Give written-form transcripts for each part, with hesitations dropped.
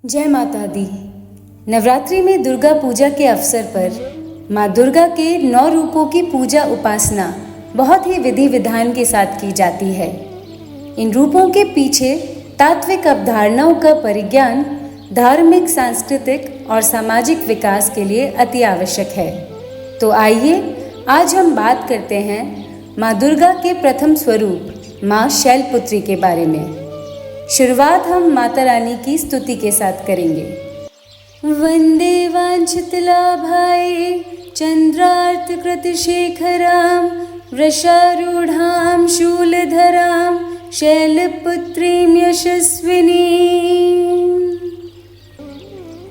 जय माता दी। नवरात्रि में दुर्गा पूजा के अवसर पर माँ दुर्गा के 9 रूपों की पूजा उपासना बहुत ही विधि विधान के साथ की जाती है। इन रूपों के पीछे तात्विक अवधारणाओं का परिज्ञान धार्मिक, सांस्कृतिक और सामाजिक विकास के लिए अति आवश्यक है। तो आइए आज हम बात करते हैं माँ दुर्गा के प्रथम स्वरूप माँ शैलपुत्री के बारे में। शुरुआत हम माता रानी की स्तुति के साथ करेंगे। वंदे वांछितलाभाय चंद्रार्तकृतशेखरां वृषारूढ़ां शूलधरां शैलपुत्रीं यशस्विनीं।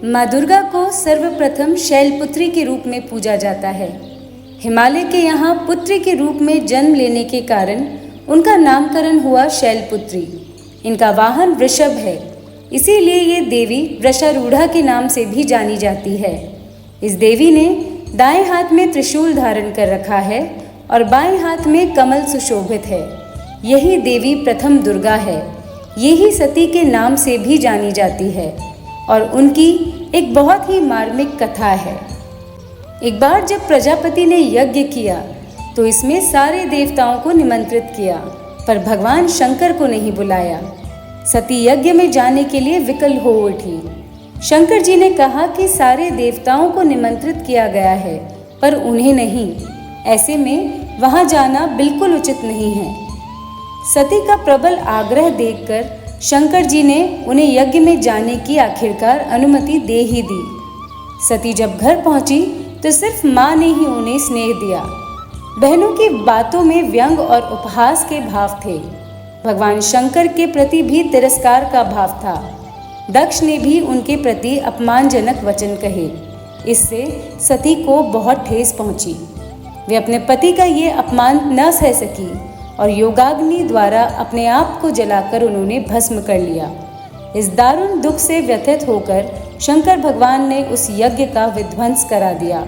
माँ दुर्गा को सर्वप्रथम शैलपुत्री के रूप में पूजा जाता है। हिमालय के यहाँ पुत्री के रूप में जन्म लेने के कारण उनका नामकरण हुआ शैलपुत्री। इनका वाहन वृषभ है, इसीलिए ये देवी वृषारूढ़ा के नाम से भी जानी जाती है। इस देवी ने दाएं हाथ में त्रिशूल धारण कर रखा है और बाएं हाथ में कमल सुशोभित है। यही देवी प्रथम दुर्गा है। यही सती के नाम से भी जानी जाती है और उनकी एक बहुत ही मार्मिक कथा है। एक बार जब प्रजापति ने यज्ञ किया तो इसमें सारे देवताओं को निमंत्रित किया, पर भगवान शंकर को नहीं बुलाया। सती यज्ञ में जाने के लिए विकल हो उठी। शंकर जी ने कहा कि सारे देवताओं को निमंत्रित किया गया है पर उन्हें नहीं, ऐसे में वहां जाना बिल्कुल उचित नहीं है। सती का प्रबल आग्रह देखकर शंकर जी ने उन्हें यज्ञ में जाने की आखिरकार अनुमति दे ही दी। सती जब घर पहुंची तो सिर्फ माँ ने ही उन्हें स्नेह दिया। बहनों की बातों में व्यंग और उपहास के भाव थे। भगवान शंकर के प्रति भी तिरस्कार का भाव था। दक्ष ने भी उनके प्रति अपमानजनक वचन कहे। इससे सती को बहुत ठेस पहुंची। वे अपने पति का ये अपमान न सह सकी और योगाग्नि द्वारा अपने आप को जलाकर उन्होंने भस्म कर लिया। इस दारुण दुख से व्यथित होकर शंकर भगवान ने उस यज्ञ का विध्वंस करा दिया।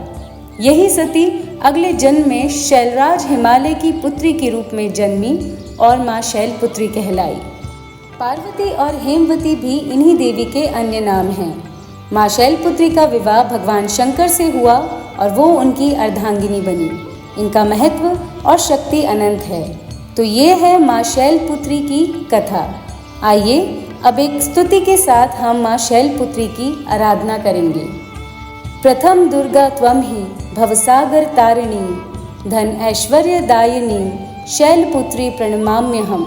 यही सती अगले जन्म में शैलराज हिमालय की पुत्री के रूप में जन्मी और माँ शैलपुत्री कहलाई। पार्वती और हेमवती भी इन्हीं देवी के अन्य नाम हैं। माँ शैलपुत्री का विवाह भगवान शंकर से हुआ और वो उनकी अर्धांगिनी बनी। इनका महत्व और शक्ति अनंत है। तो ये है माँ शैलपुत्री की कथा। आइए अब एक स्तुति के साथ हम माँ शैलपुत्री की आराधना करेंगे। प्रथम दुर्गा त्वं ही भवसागर तारिणी धन ऐश्वर्य दायिनी शैलपुत्री प्रणमाम्यहम्।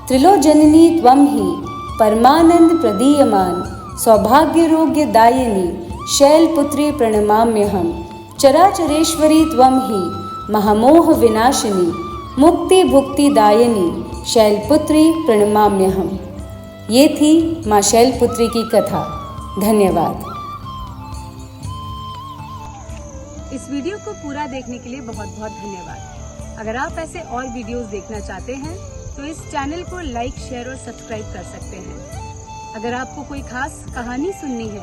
त्रिलोचननी त्वं ही परमानंद प्रदीयमान सौभाग्यरोग्य दायिनी शैलपुत्री प्रणमाम्यहम्। चराचरेश्वरी त्वं ही महामोह विनाशिनी मुक्ति भुक्ति दायिनी शैलपुत्री प्रणमाम्यहम्। ये थी माँ शैलपुत्री की कथा। धन्यवाद। इस वीडियो को पूरा देखने के लिए बहुत बहुत धन्यवाद। अगर आप ऐसे और वीडियोस देखना चाहते हैं तो इस चैनल को लाइक, शेयर और सब्सक्राइब कर सकते हैं। अगर आपको कोई खास कहानी सुननी है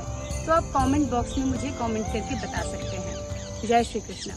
तो आप कमेंट बॉक्स में मुझे कमेंट करके बता सकते हैं। जय श्री कृष्ण।